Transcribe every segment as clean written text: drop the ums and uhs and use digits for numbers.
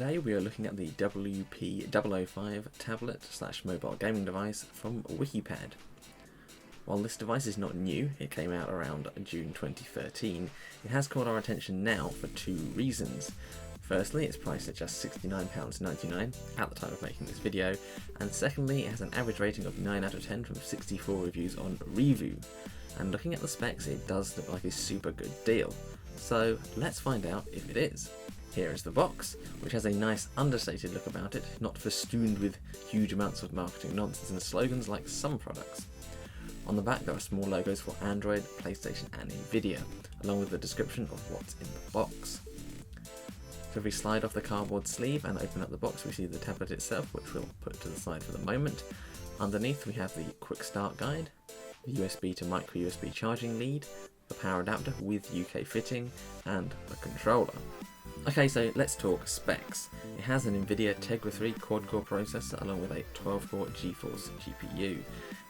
today we are looking at the WP005 tablet / mobile gaming device from Wikipad. While this device is not new, it came out around June 2013, it has caught our attention now for two reasons. Firstly, it's priced at just £69.99 at the time of making this video, and secondly, it has an average rating of 9 out of 10 from 64 reviews on Review. And looking at the specs, it does look like a super good deal. So let's find out if it is. Here is the box, which has a nice understated look about it, not festooned with huge amounts of marketing nonsense and slogans like some products. On the back there are small logos for Android, PlayStation and Nvidia, along with the description of what's in the box. So if we slide off the cardboard sleeve and open up the box, we see the tablet itself, which we'll put to the side for the moment. Underneath we have the quick start guide, the USB to micro USB charging lead, the power adapter with UK fitting, and the controller. Okay, so let's talk specs. It has an Nvidia Tegra 3 quad-core processor along with a 12-core GeForce GPU.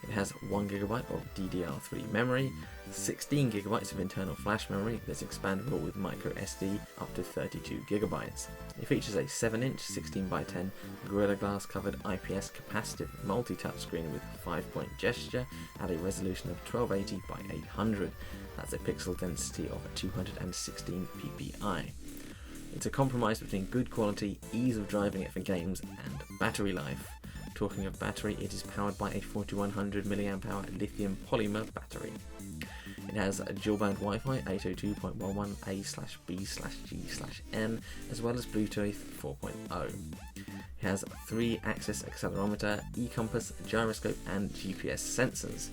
It has 1GB of DDR3 memory, 16GB of internal flash memory that's expandable with micro SD up to 32GB. It features a 7-inch 16x10 Gorilla Glass covered IPS capacitive multi-touch screen with 5-point gesture at a resolution of 1280x800. That's a pixel density of 216 ppi. It's a compromise between good quality, ease of driving it for games, and battery life. Talking of battery, it is powered by a 4100 mAh lithium polymer battery. It has a dual-band Wi-Fi 802.11a/b/g/n, as well as Bluetooth 4.0. It has 3-axis accelerometer, e-compass, gyroscope, and GPS sensors.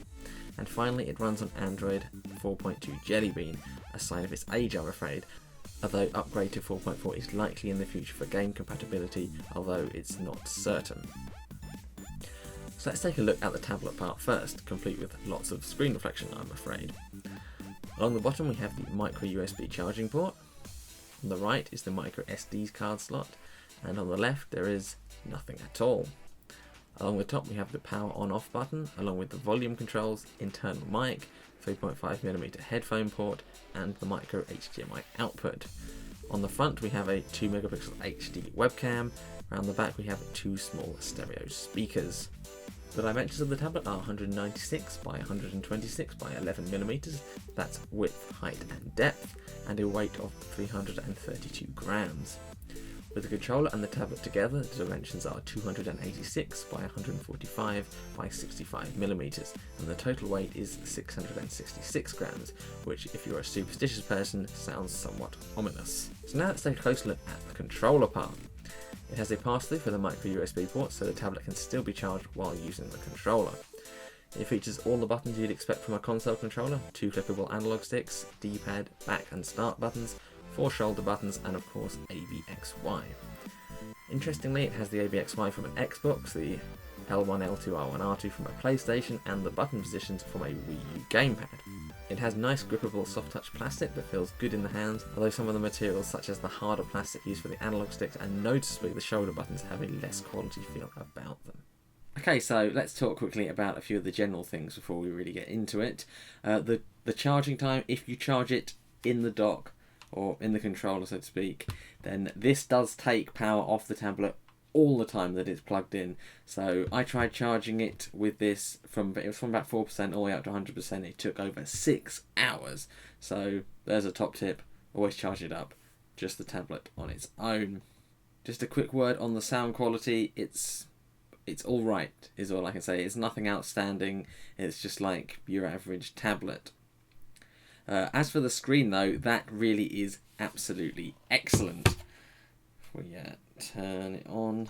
And finally, it runs on Android 4.2 Jelly Bean, a sign of its age, I'm afraid. Although upgrade to 4.4 is likely in the future for game compatibility, although it's not certain. So let's take a look at the tablet part first, complete with lots of screen reflection, I'm afraid. Along the bottom we have the micro USB charging port. On the right is the micro SD card slot, and on the left there is nothing at all. Along the top we have the power on off button, along with the volume controls, internal mic, 3.5mm headphone port, and the micro HDMI output. On the front we have a 2MP HD webcam. Around the back we have 2 small stereo speakers. The dimensions of the tablet are 196 by 126 by 11mm, that's width, height and depth, and a weight of 332 grams. With the controller and the tablet together, the dimensions are 286 by 145 by 65mm, and the total weight is 666 grams, which, if you're a superstitious person, sounds somewhat ominous. So now let's take a closer look at the controller part. It has a pass-through for the micro USB port, so the tablet can still be charged while using the controller. It features all the buttons you'd expect from a console controller, 2 clickable analog sticks, D-pad, back and start buttons, 4 shoulder buttons, and of course ABXY. Interestingly, it has the ABXY from an Xbox, the L1, L2, R1, R2 from a PlayStation, and the button positions from a Wii U gamepad. It has nice grippable soft touch plastic that feels good in the hands, although some of the materials such as the harder plastic used for the analog sticks and noticeably the shoulder buttons have a less quality feel about them. Okay, so let's talk quickly about a few of the general things before we really get into it. The charging time, if you charge it in the dock, or in the controller so to speak, then this does take power off the tablet all the time that it's plugged in. So I tried charging it with this it was from about 4% all the way up to 100%. It took over 6 hours. So there's a top tip, always charge it up, just the tablet on its own. Just a quick word on the sound quality, it's alright is all I can say. It's nothing outstanding, it's just like your average tablet. As for the screen though, that really is absolutely excellent. If we turn it on,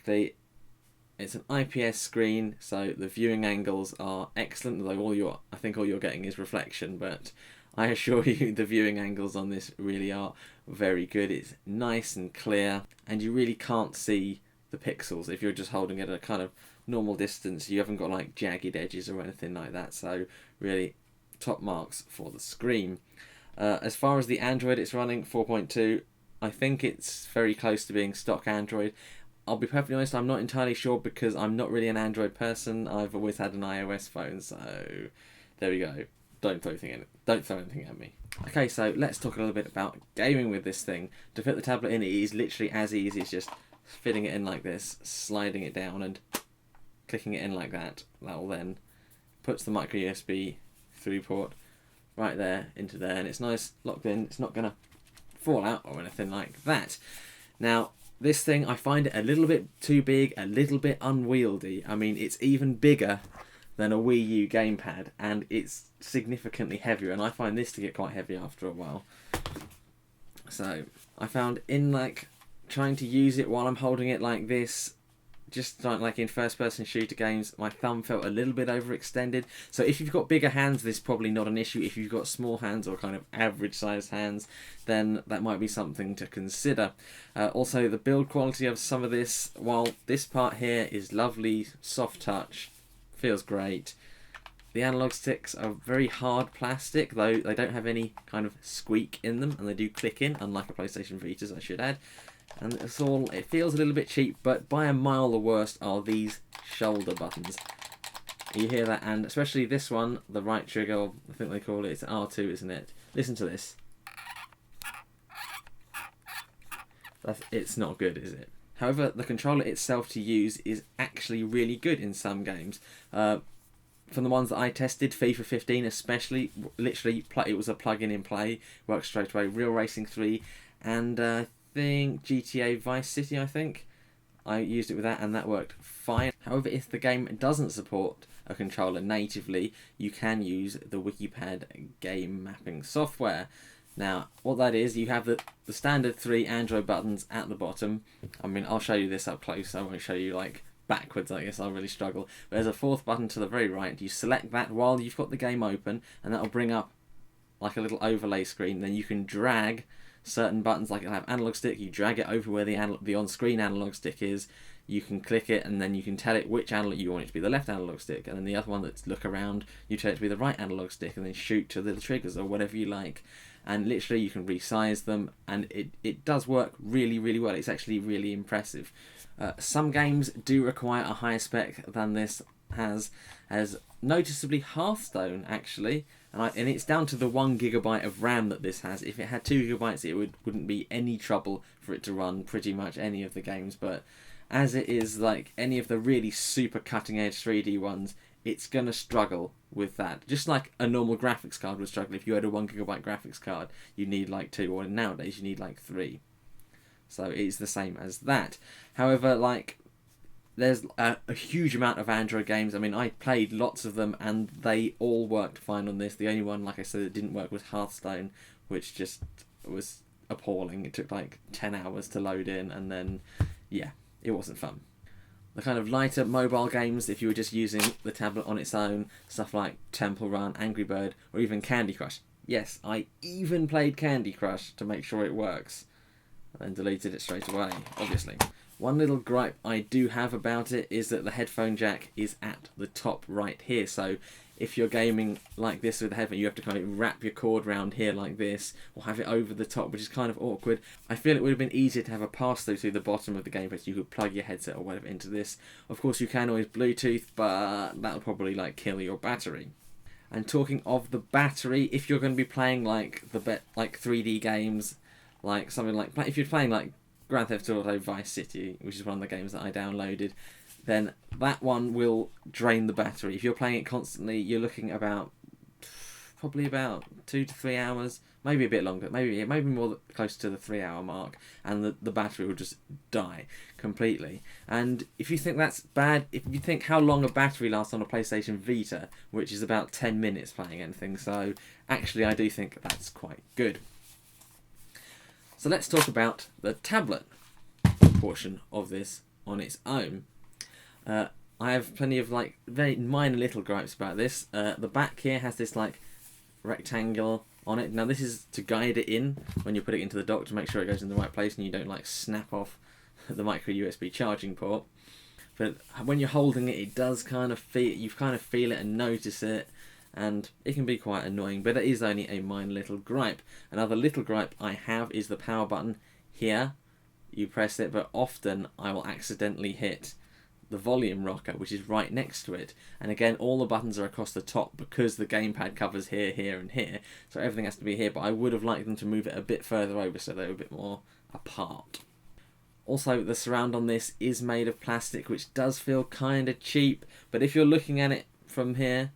it's an IPS screen, so the viewing angles are excellent, although I think all you're getting is reflection, but I assure you the viewing angles on this really are very good. It's nice and clear, and you really can't see the pixels if you're just holding it at a kind of normal distance. You haven't got like jagged edges or anything like that, so really top marks for the screen. As far as the Android it's running, 4.2, I think it's very close to being stock Android. I'll be perfectly honest, I'm not entirely sure because I'm not really an Android person. I've always had an iOS phone, so there we go. Don't throw anything at me. Okay, so let's talk a little bit about gaming with this thing. To fit the tablet in, it is literally as easy as just fitting it in like this, sliding it down and clicking it in like that. That will then puts the micro USB through port right there into there, and it's nice locked in. It's not going to fall out or anything like that. Now, this thing, I find it a little bit too big, a little bit unwieldy. I mean, it's even bigger than a Wii U gamepad, and it's significantly heavier, and I find this to get quite heavy after a while. So I found in like trying to use it while I'm holding it like this, just like in first person shooter games, my thumb felt a little bit overextended. So if you've got bigger hands, this is probably not an issue. If you've got small hands or kind of average sized hands, then that might be something to consider. Also, the build quality of some of this, while this part here is lovely, soft touch, feels great. The analog sticks are very hard plastic, though they don't have any kind of squeak in them, and they do click in, unlike a PlayStation Vita's, I should add. And it feels a little bit cheap, but by a mile the worst are these shoulder buttons. You hear that, and especially this one, the right trigger, or I think they call it, it's R2, isn't it? Listen to this. It's not good, is it? However, the controller itself to use is actually really good in some games. From the ones that I tested, FIFA 15 especially, literally it was a plug-in in play, worked straight away. Real Racing 3 and I think GTA Vice City, I used it with that and that worked fine. However, if the game doesn't support a controller natively, you can use the Wikipad game mapping software. Now, what that is, you have the standard 3 Android buttons at the bottom. I mean, I'll show you this up close. I won't show you like backwards, I guess I'll really struggle. But there's a 4th button to the very right. You select that while you've got the game open, and that'll bring up like a little overlay screen. Then you can drag certain buttons, like it'll have analog stick. You drag it over where the on-screen analog stick is. You can click it, and then you can tell it which analog you want it to be, the left analog stick, and then the other one that's look around, you tell it to be the right analog stick, and then shoot to the triggers or whatever you like. And literally you can resize them, and it does work really, really well. It's actually really impressive. Some games do require a higher spec than this has, as noticeably Hearthstone actually, and it's down to the 1 GB of RAM that this has. If it had 2 GB, it wouldn't be any trouble for it to run pretty much any of the games, but as it is like any of the really super cutting edge 3D ones, it's going to struggle with that. Just like a normal graphics card would struggle. If you had a 1 GB graphics card, you need like 2, or nowadays you need like 3. So it's the same as that. However, like there's a huge amount of Android games. I mean, I played lots of them and they all worked fine on this. The only one, like I said, that didn't work was Hearthstone, which just was appalling. It took like 10 hours to load in, and then, yeah, it wasn't fun. The kind of lighter mobile games, if you were just using the tablet on its own, stuff like Temple Run, Angry Bird, or even Candy Crush. Yes, I even played Candy Crush to make sure it works, and then deleted it straight away, obviously. One little gripe I do have about it is that the headphone jack is at the top right here, so if you're gaming like this with the headphone, you have to kind of wrap your cord round here like this, or have it over the top, which is kind of awkward. I feel it would have been easier to have a pass-through through the bottom of the gamepad, so you could plug your headset or whatever into this. Of course, you can always Bluetooth, but that'll probably like kill your battery. And talking of the battery, if you're going to be playing like 3D games, like something like, if you're playing like Grand Theft Auto Vice City, which is one of the games that I downloaded, then that one will drain the battery. If you're playing it constantly, you're looking probably about 2 to 3 hours, maybe a bit longer, maybe more close to the 3 hour mark, and the battery will just die completely. And if you think that's bad, if you think how long a battery lasts on a PlayStation Vita, which is about 10 minutes playing anything, so actually I do think that's quite good. So let's talk about the tablet portion of this on its own. I have plenty of like very minor little gripes about this. The back here has this like rectangle on it. Now this is to guide it in when you put it into the dock to make sure it goes in the right place and you don't like snap off the micro USB charging port. But when you're holding it, it does kind of feel it and notice it, and it can be quite annoying, but it is only a minor little gripe. Another little gripe I have is the power button here. You press it, but often I will accidentally hit the volume rocker, which is right next to it. And again, all the buttons are across the top because the gamepad covers here, here, and here. So everything has to be here, but I would have liked them to move it a bit further over so they were a bit more apart. Also, the surround on this is made of plastic, which does feel kind of cheap, but if you're looking at it from here,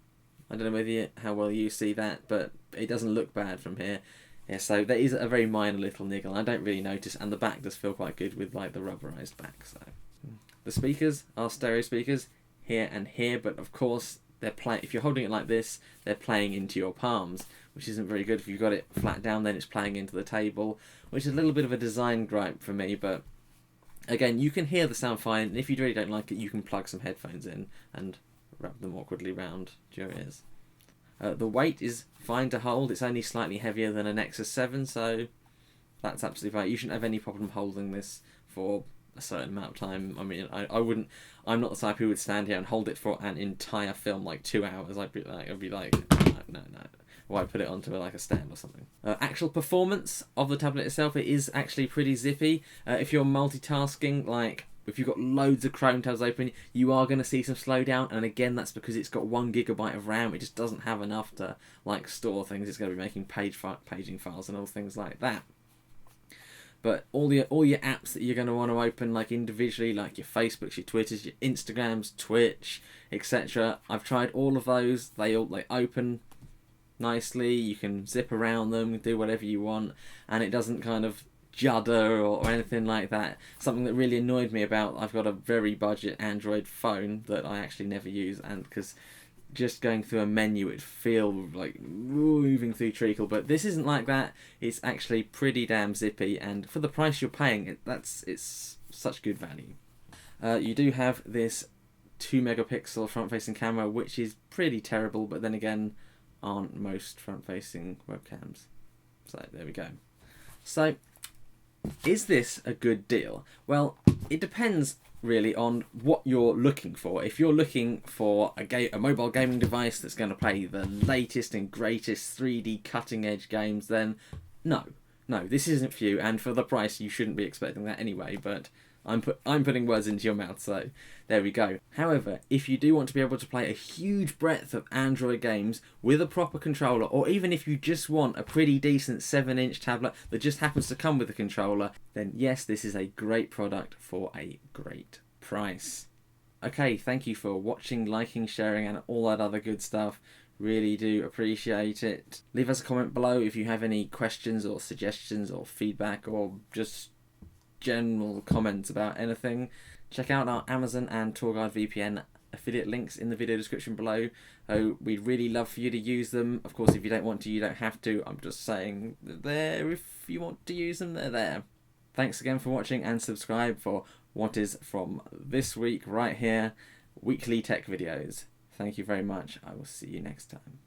I don't know how well you see that, but it doesn't look bad from here. Yeah, so there is a very minor little niggle. I don't really notice, and the back does feel quite good with like the rubberized back. So the speakers are stereo speakers here and here, but of course they're if you're holding it like this, they're playing into your palms, which isn't very good. If you've got it flat down, then it's playing into the table, which is a little bit of a design gripe for me, but again, you can hear the sound fine, and if you really don't like it, you can plug some headphones in and wrap them awkwardly round your ears. The weight is fine to hold. It's only slightly heavier than a Nexus 7, so that's absolutely fine. You shouldn't have any problem holding this for a certain amount of time. I mean, I wouldn't. I'm not the type who would stand here and hold it for an entire film, like 2 hours. I'd be like, no. Or I'd put it onto like a stand or something. Actual performance of the tablet itself, it is actually pretty zippy. If you're multitasking, like if you've got loads of Chrome tabs open, you are going to see some slowdown, and again, that's because it's got 1 GB of RAM. It just doesn't have enough to like store things. It's going to be making paging files and all things like that. But all your apps that you're going to want to open like individually, like your Facebooks, your Twitters, your Instagrams, Twitch, etc. I've tried all of those. They open nicely. You can zip around them, do whatever you want, and it doesn't kind of judder or anything like that. Something that really annoyed me about, I've got a very budget Android phone that I actually never use, and because just going through a menu it'd feel like moving through treacle, but this isn't like that. It's actually pretty damn zippy, and for the price you're paying, it's such good value. You do have this 2 megapixel front facing camera, which is pretty terrible, but then again, aren't most front facing webcams. So there we go. So is this a good deal? Well, it depends really on what you're looking for. If you're looking for a mobile gaming device that's going to play the latest and greatest 3D cutting edge games, then no, this isn't for you, and for the price you shouldn't be expecting that anyway, but I'm putting words into your mouth, so there we go. However, if you do want to be able to play a huge breadth of Android games with a proper controller, or even if you just want a pretty decent 7-inch tablet that just happens to come with a controller, then yes, this is a great product for a great price. Okay, thank you for watching, liking, sharing, and all that other good stuff. Really do appreciate it. Leave us a comment below if you have any questions or suggestions or feedback or just general comments about anything. Check out our Amazon and TourGuide VPN affiliate links in the video description below. We'd really love for you to use them. Of course, if you don't want to, you don't have to. I'm just saying they're there. If you want to use them, they're there. Thanks again for watching, and subscribe for what is from this week right here, weekly tech videos. Thank you very much. I will see you next time.